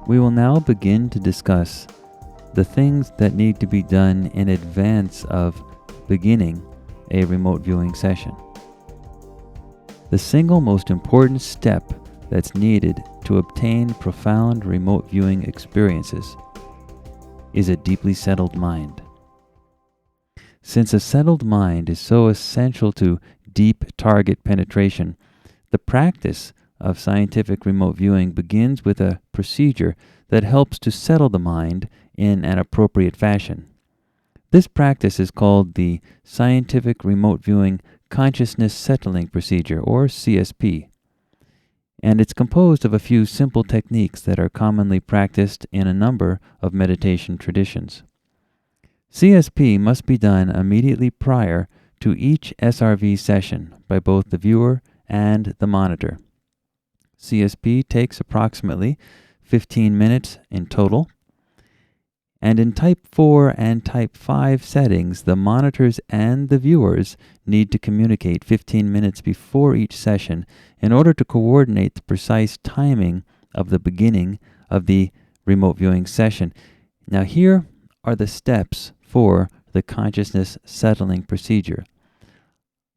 We will now begin to discuss the things that need to be done in advance of beginning a remote viewing session. The single most important step that's needed to obtain profound remote viewing experiences is a deeply settled mind. Since a settled mind is so essential to deep target penetration, the practice of scientific remote viewing begins with a procedure that helps to settle the mind in an appropriate fashion. This practice is called the Scientific Remote Viewing Consciousness Settling Procedure, or CSP, and it's composed of a few simple techniques that are commonly practiced in a number of meditation traditions. CSP must be done immediately prior to each SRV session by both the viewer and the monitor. CSP takes approximately 15 minutes in total, and in Type 4 and Type 5 settings, the monitors and the viewers need to communicate 15 minutes before each session in order to coordinate the precise timing of the beginning of the remote viewing session. Now here are the steps for the consciousness settling procedure.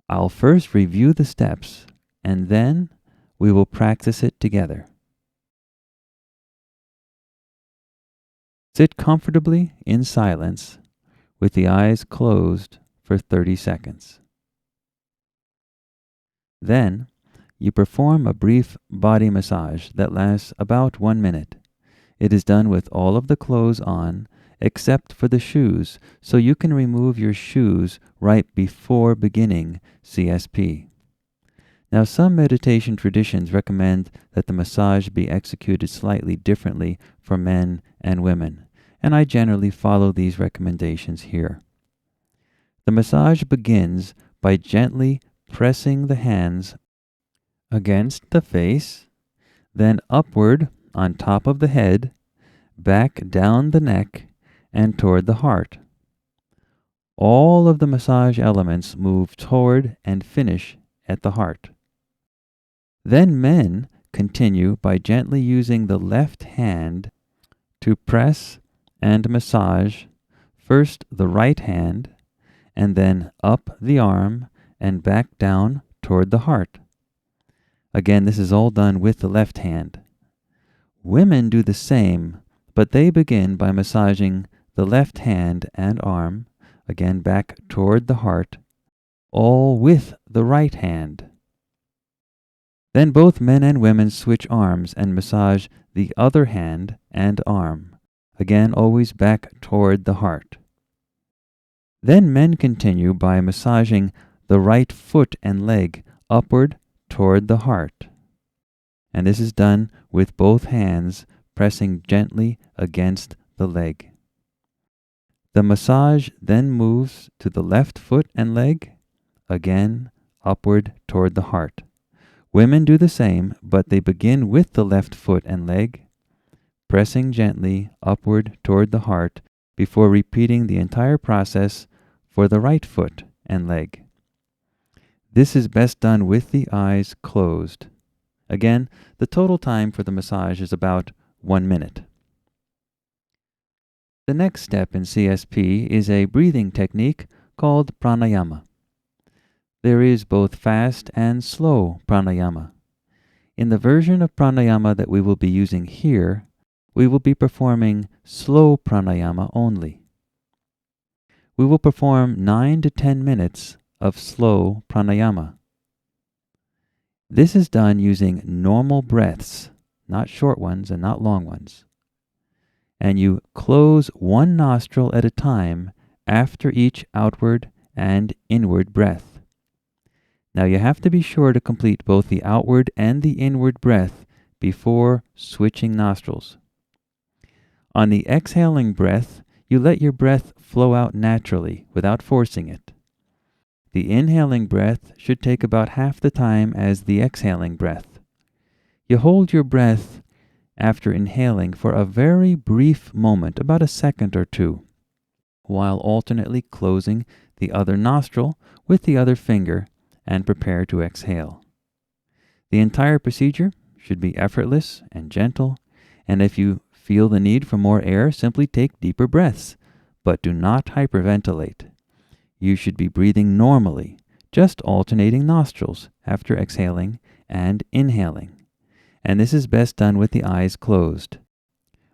I'll first review the steps, and then we will practice it together. Sit comfortably in silence with the eyes closed for 30 seconds. Then, you perform a brief body massage that lasts about 1 minute. It is done with all of the clothes on except for the shoes, so you can remove your shoes right before beginning CSP. Now, some meditation traditions recommend that the massage be executed slightly differently for men and women, and I generally follow these recommendations here. The massage begins by gently pressing the hands against the face, then upward on top of the head, back down the neck, and toward the heart. All of the massage elements move toward and finish at the heart. Then men continue by gently using the left hand to press and massage first the right hand, and then up the arm and back down toward the heart. Again, this is all done with the left hand. Women do the same, but they begin by massaging the left hand and arm, again back toward the heart, all with the right hand. Then both men and women switch arms and massage the other hand and arm, again always back toward the heart. Then men continue by massaging the right foot and leg upward toward the heart. And this is done with both hands pressing gently against the leg. The massage then moves to the left foot and leg, again upward toward the heart. Women do the same, but they begin with the left foot and leg, pressing gently upward toward the heart before repeating the entire process for the right foot and leg. This is best done with the eyes closed. Again, the total time for the massage is about 1 minute. The next step in CSP is a breathing technique called pranayama. There is both fast and slow pranayama. In the version of pranayama that we will be using here, we will be performing slow pranayama only. We will perform 9 to 10 minutes of slow pranayama. This is done using normal breaths, not short ones and not long ones. And you close one nostril at a time after each outward and inward breath. Now you have to be sure to complete both the outward and the inward breath before switching nostrils. On the exhaling breath, you let your breath flow out naturally without forcing it. The inhaling breath should take about half the time as the exhaling breath. You hold your breath after inhaling for a very brief moment, about a second or two, while alternately closing the other nostril with the other finger and prepare to exhale. The entire procedure should be effortless and gentle, and if you feel the need for more air, simply take deeper breaths, but do not hyperventilate. You should be breathing normally, just alternating nostrils after exhaling and inhaling. And this is best done with the eyes closed.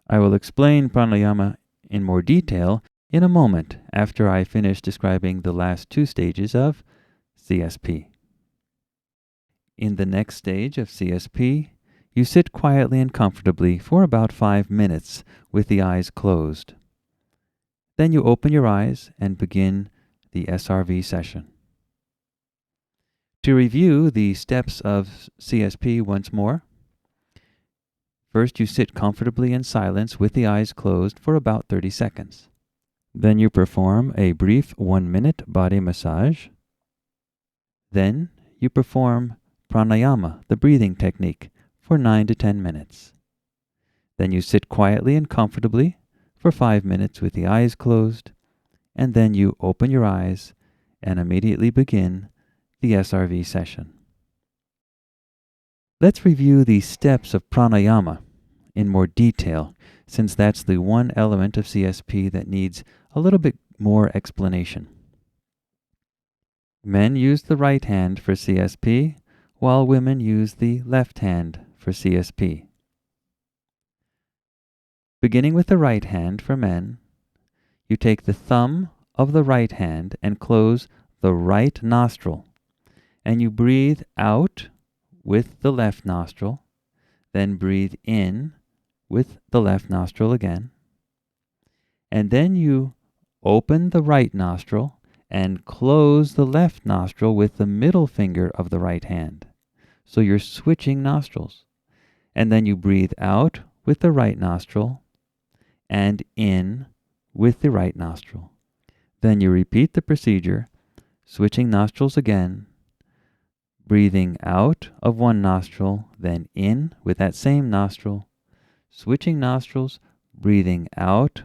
I will explain pranayama in more detail in a moment after I finish describing the last two stages of CSP. In the next stage of CSP, you sit quietly and comfortably for about 5 minutes with the eyes closed. Then you open your eyes and begin the SRV session. To review the steps of CSP once more, first you sit comfortably in silence with the eyes closed for about 30 seconds. Then you perform a brief 1-minute body massage. Then you perform pranayama, the breathing technique, for 9 to 10 minutes. Then you sit quietly and comfortably for 5 minutes with the eyes closed, and then you open your eyes and immediately begin the SRV session. Let's review the steps of pranayama in more detail, since that's the one element of CSP that needs a little bit more explanation. Men use the right hand for CSP, while women use the left hand for CSP. Beginning with the right hand for men, you take the thumb of the right hand and close the right nostril, and you breathe out with the left nostril, then breathe in with the left nostril again, and then you open the right nostril and close the left nostril with the middle finger of the right hand. So you're switching nostrils. And then you breathe out with the right nostril and in with the right nostril. Then you repeat the procedure, switching nostrils again, breathing out of one nostril, then in with that same nostril, switching nostrils, breathing out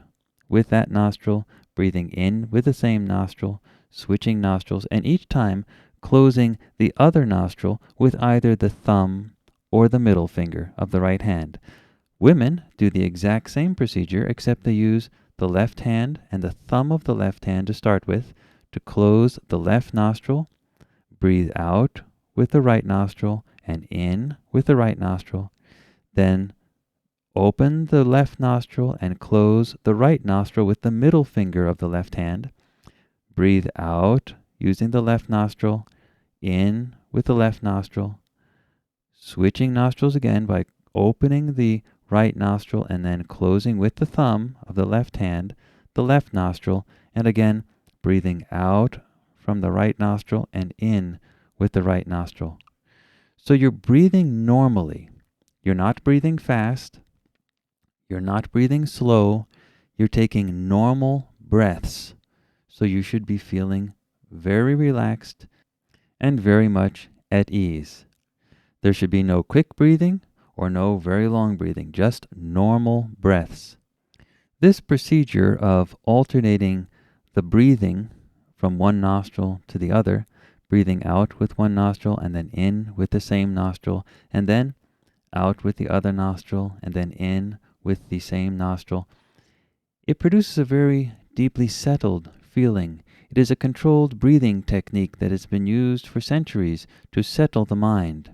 with that nostril, breathing in with the same nostril, switching nostrils, and each time closing the other nostril with either the thumb or the middle finger of the right hand. Women do the exact same procedure, except they use the left hand and the thumb of the left hand to start with to close the left nostril, breathe out with the right nostril and in with the right nostril, then open the left nostril and close the right nostril with the middle finger of the left hand, breathe out using the left nostril, in with the left nostril, switching nostrils again by opening the right nostril and then closing with the thumb of the left hand, the left nostril, and again breathing out from the right nostril and in with the right nostril. So you're breathing normally. You're not breathing fast. You're not breathing slow. You're taking normal breaths. So you should be feeling very relaxed and very much at ease. There should be no quick breathing or no very long breathing, just normal breaths. This procedure of alternating the breathing from one nostril to the other, breathing out with one nostril and then in with the same nostril, and then out with the other nostril and then in with the same nostril, it produces a very deeply settled feeling. It is a controlled breathing technique that has been used for centuries to settle the mind.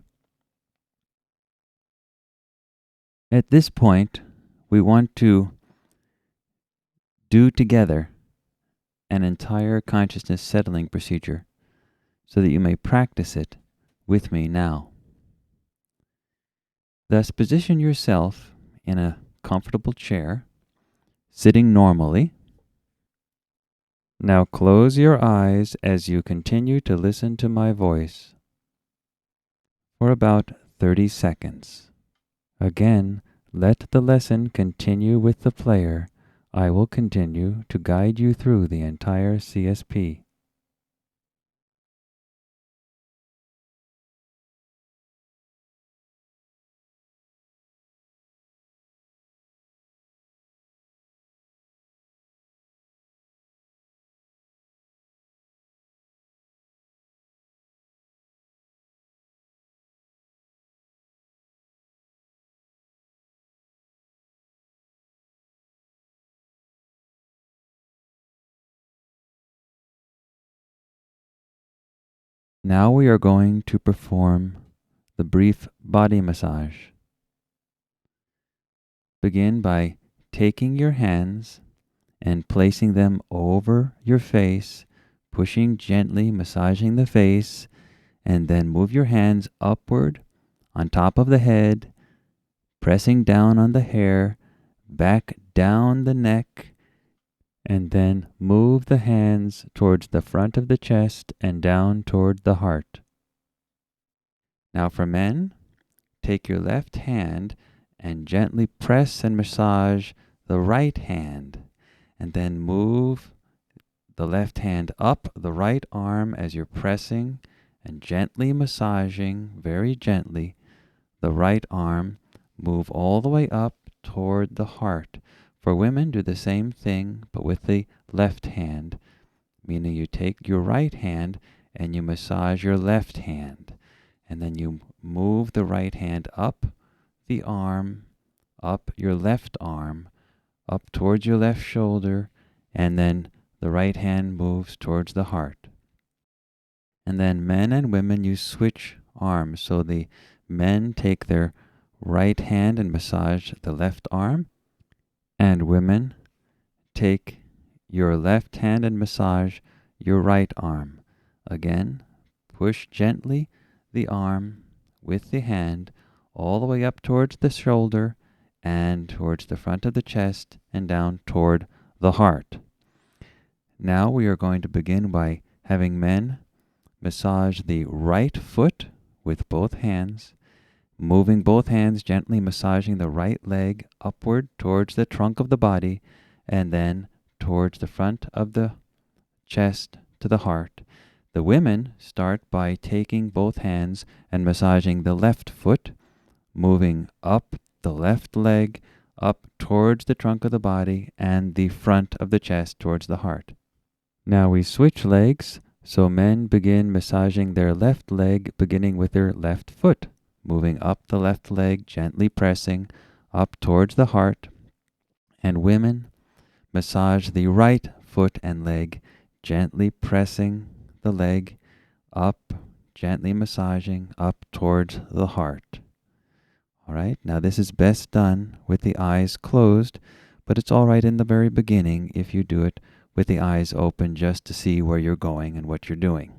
At this point, we want to do together an entire consciousness settling procedure so that you may practice it with me now. Thus, position yourself in a comfortable chair, sitting normally. Now close your eyes as you continue to listen to my voice for about 30 seconds. Again, let the lesson continue with the player. I will continue to guide you through the entire CSP. Now we are going to perform the brief body massage. Begin by taking your hands and placing them over your face, pushing gently, massaging the face, and then move your hands upward on top of the head, pressing down on the hair, back down the neck, and then move the hands towards the front of the chest and down toward the heart. Now for men, take your left hand and gently press and massage the right hand, and then move the left hand up the right arm as you're pressing and gently massaging, very gently, the right arm. Move all the way up toward the heart. For women, do the same thing, but with the left hand, meaning you take your right hand and you massage your left hand, and then you move the right hand up the arm, up your left arm, up towards your left shoulder, and then the right hand moves towards the heart. And then men and women, you switch arms. So the men take their right hand and massage the left arm, and women take your left hand and massage your right arm. Again, push gently the arm with the hand all the way up towards the shoulder and towards the front of the chest and down toward the heart. Now we are going to begin by having men massage the right foot with both hands, moving both hands gently, massaging the right leg upward towards the trunk of the body and then towards the front of the chest to the heart. The women start by taking both hands and massaging the left foot, moving up the left leg up towards the trunk of the body and the front of the chest towards the heart. Now we switch legs, so men begin massaging their left leg beginning with their left foot, moving up the left leg, gently pressing up towards the heart, and women massage the right foot and leg, gently pressing the leg up, gently massaging up towards the heart. All right, now this is best done with the eyes closed, but it's all right in the very beginning if you do it with the eyes open just to see where you're going and what you're doing.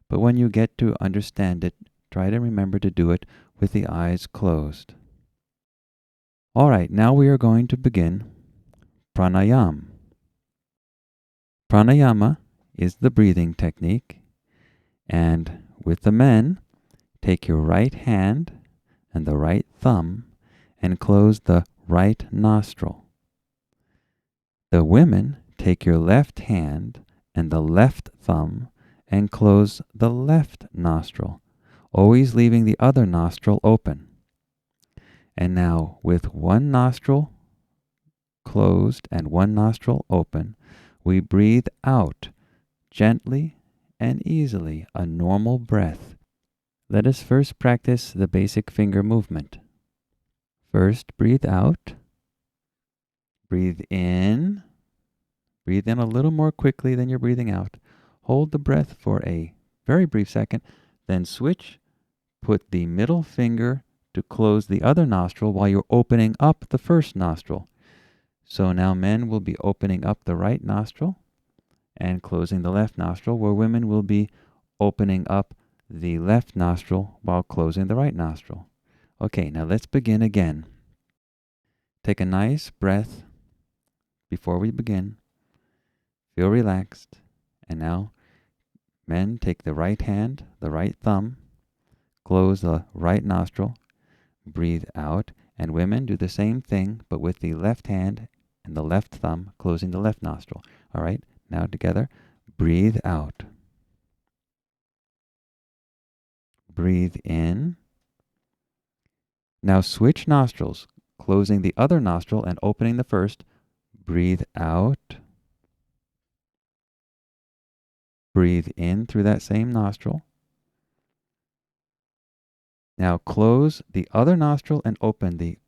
But when you get to understand it, try to remember to do it with the eyes closed. All right, now we are going to begin pranayama. Pranayama is the breathing technique, and with the men, take your right hand and the right thumb and close the right nostril. The women take your left hand and the left thumb and close the left nostril, always leaving the other nostril open. And now with one nostril closed and one nostril open, we breathe out gently and easily, a normal breath. Let us first practice the basic finger movement. First, breathe out. Breathe in. Breathe in a little more quickly than you're breathing out. Hold the breath for a very brief second, then switch. Put the middle finger to close the other nostril while you're opening up the first nostril. So now men will be opening up the right nostril and closing the left nostril, where women will be opening up the left nostril while closing the right nostril. Okay, now let's begin again. Take a nice breath before we begin. Feel relaxed. And now, men, take the right hand, the right thumb, close the right nostril, breathe out. And women, do the same thing, but with the left hand and the left thumb closing the left nostril. All right, now together, breathe out. Breathe in. Now switch nostrils, closing the other nostril and opening the first. Breathe out. Breathe in through that same nostril. Now close the other nostril and open the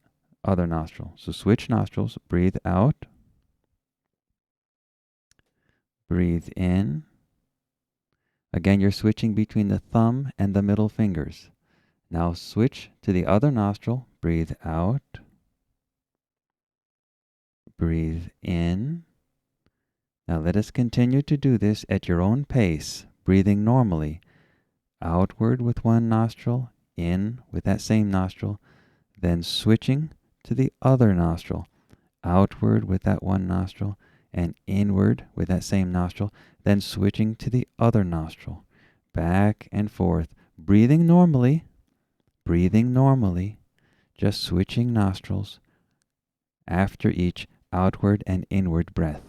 other nostril. So switch nostrils, breathe out. Breathe in. Again, you're switching between the thumb and the middle fingers. Now switch to the other nostril. Breathe out. Breathe in. Now let us continue to do this at your own pace, breathing normally. Outward with one nostril, in with that same nostril, then switching to the other nostril. Outward with that one nostril, and inward with that same nostril, then switching to the other nostril. Back and forth, breathing normally, just switching nostrils after each outward and inward breath.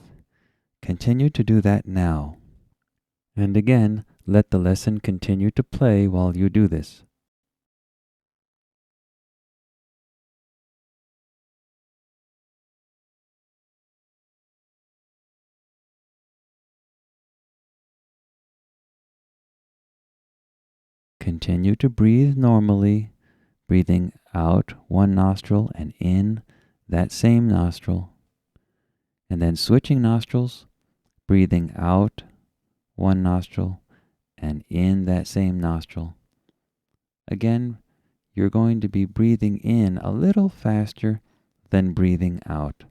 Continue to do that now. And again, let the lesson continue to play while you do this. Continue to breathe normally, breathing out one nostril and in that same nostril. And then switching nostrils, breathing out one nostril and in that same nostril. Again, you're going to be breathing in a little faster than breathing out.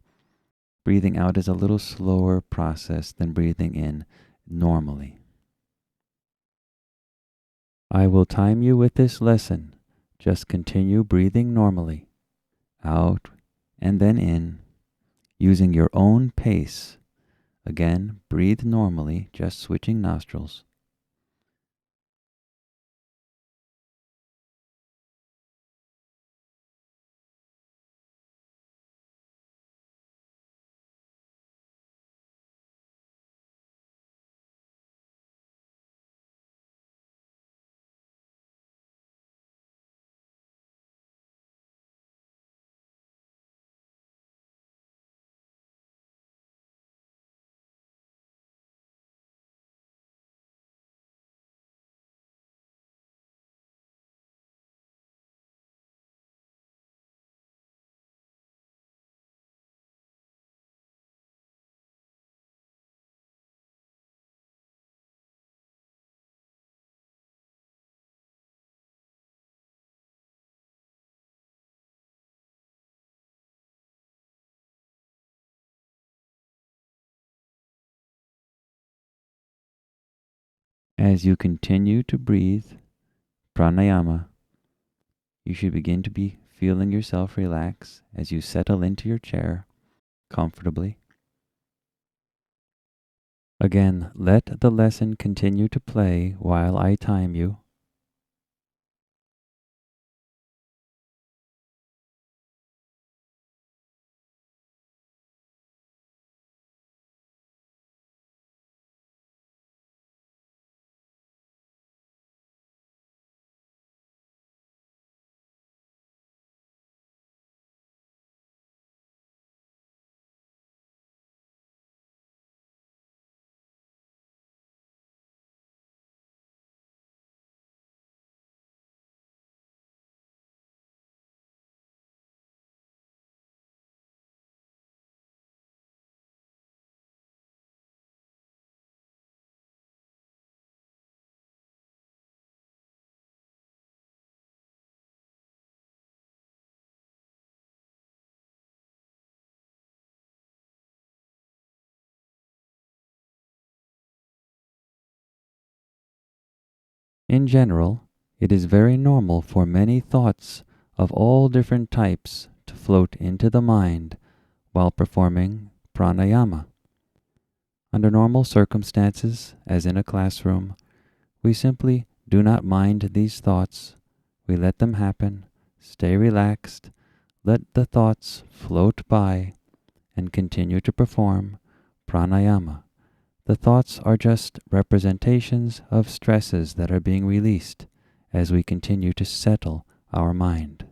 Breathing out is a little slower process than breathing in normally. I will time you with this lesson. Just continue breathing normally, out and then in, using your own pace. Again, breathe normally, just switching nostrils. As you continue to breathe pranayama, you should begin to be feeling yourself relax as you settle into your chair comfortably. Again, let the lesson continue to play while I time you. In general, it is very normal for many thoughts of all different types to float into the mind while performing pranayama. Under normal circumstances, as in a classroom, we simply do not mind these thoughts. We let them happen, stay relaxed, let the thoughts float by, and continue to perform pranayama. The thoughts are just representations of stresses that are being released as we continue to settle our mind.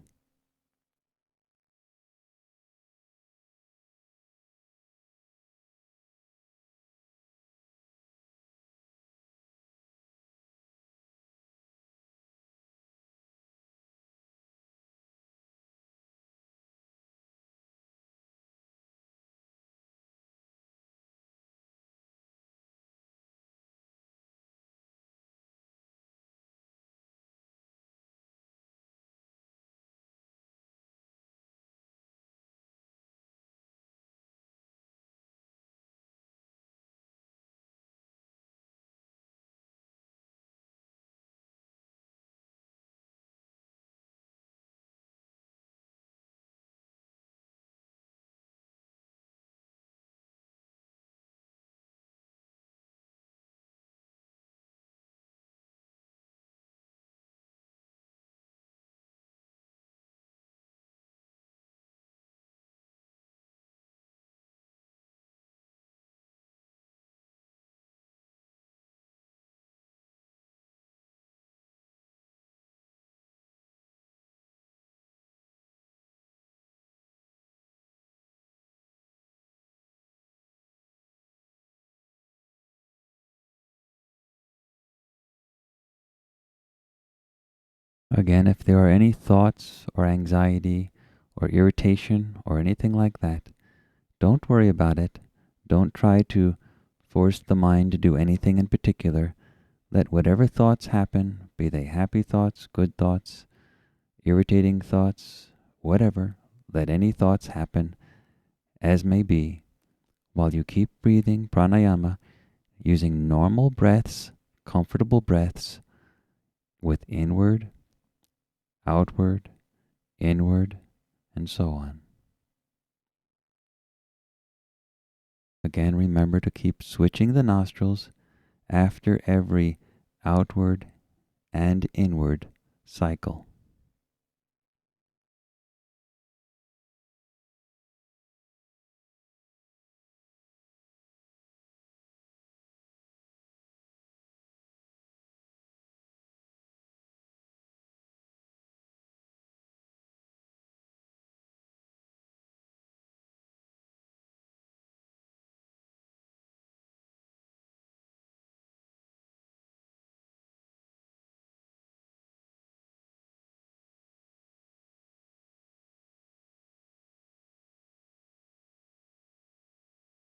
Again, if there are any thoughts or anxiety or irritation or anything like that, don't worry about it. Don't try to force the mind to do anything in particular. Let whatever thoughts happen, be they happy thoughts, good thoughts, irritating thoughts, whatever, let any thoughts happen as may be, while you keep breathing pranayama using normal breaths, comfortable breaths, with inward, outward, inward, and so on. Again, remember to keep switching the nostrils after every outward and inward cycle.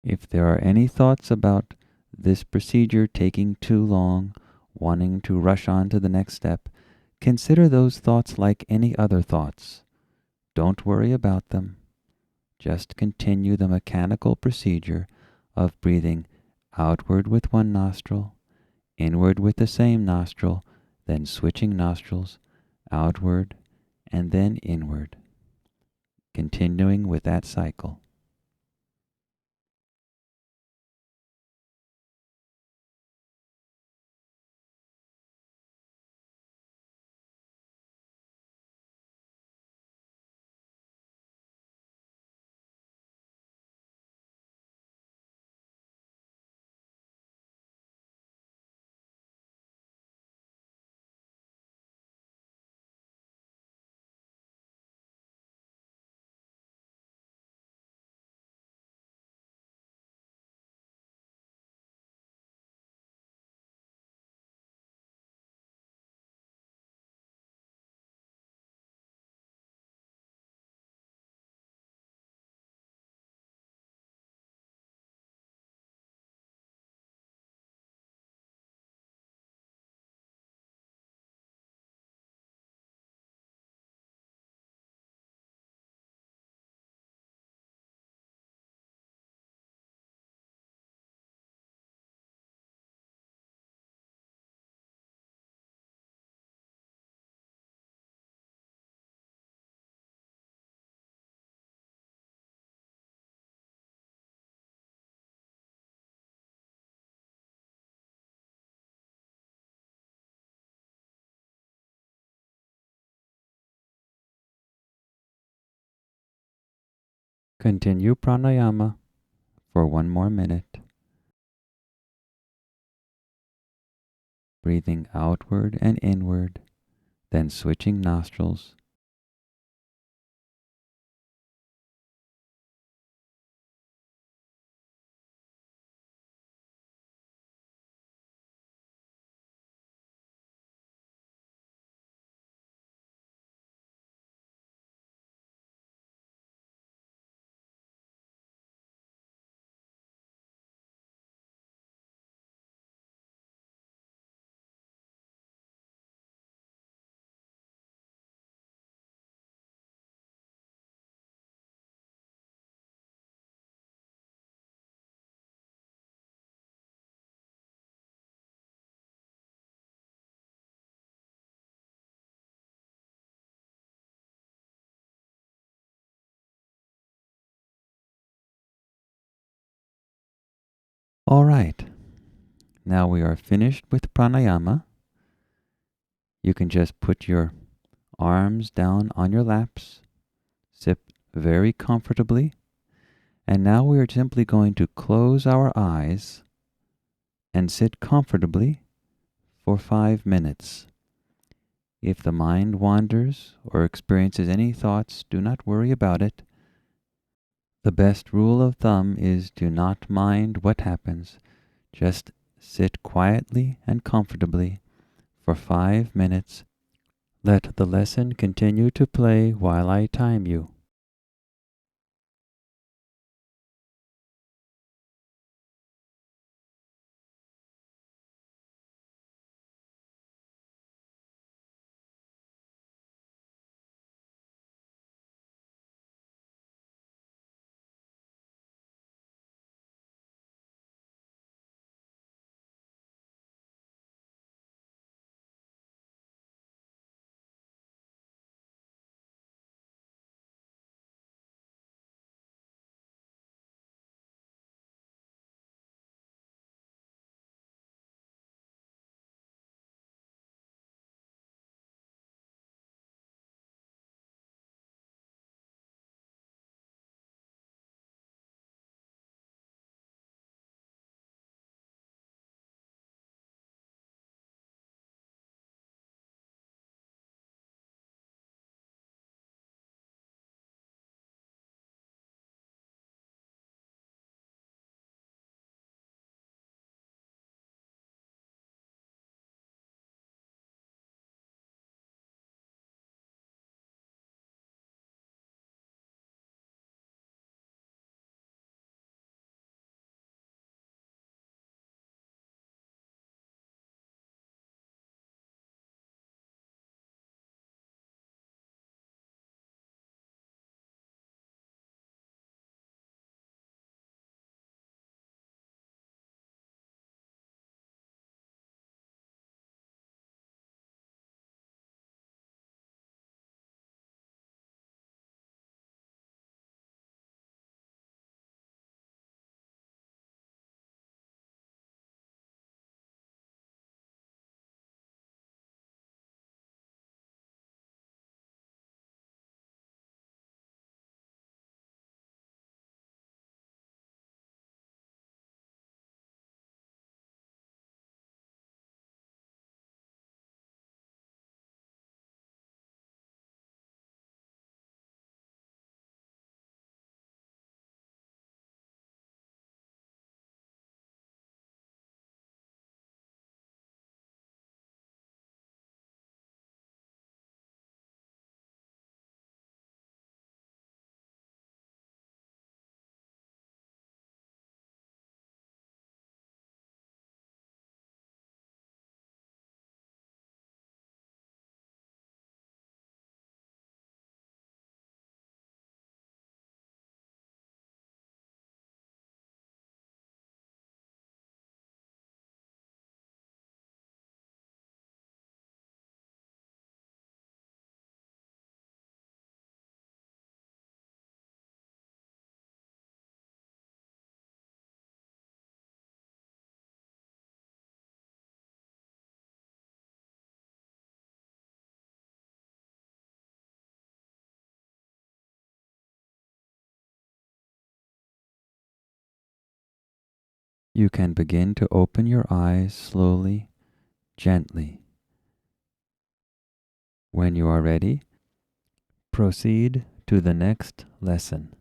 If there are any thoughts about this procedure taking too long, wanting to rush on to the next step, consider those thoughts like any other thoughts. Don't worry about them. Just continue the mechanical procedure of breathing outward with one nostril, inward with the same nostril, then switching nostrils, outward and then inward, continuing with that cycle. Continue pranayama for 1 more minute, breathing outward and inward, then switching nostrils. All right, now we are finished with pranayama. You can just put your arms down on your laps, sit very comfortably, and now we are simply going to close our eyes and sit comfortably for 5 minutes. If the mind wanders or experiences any thoughts, do not worry about it. The best rule of thumb is do not mind what happens. Just sit quietly and comfortably for 5 minutes, Let the lesson continue to play while I time you. You can begin to open your eyes slowly, gently. When you are ready, proceed to the next lesson.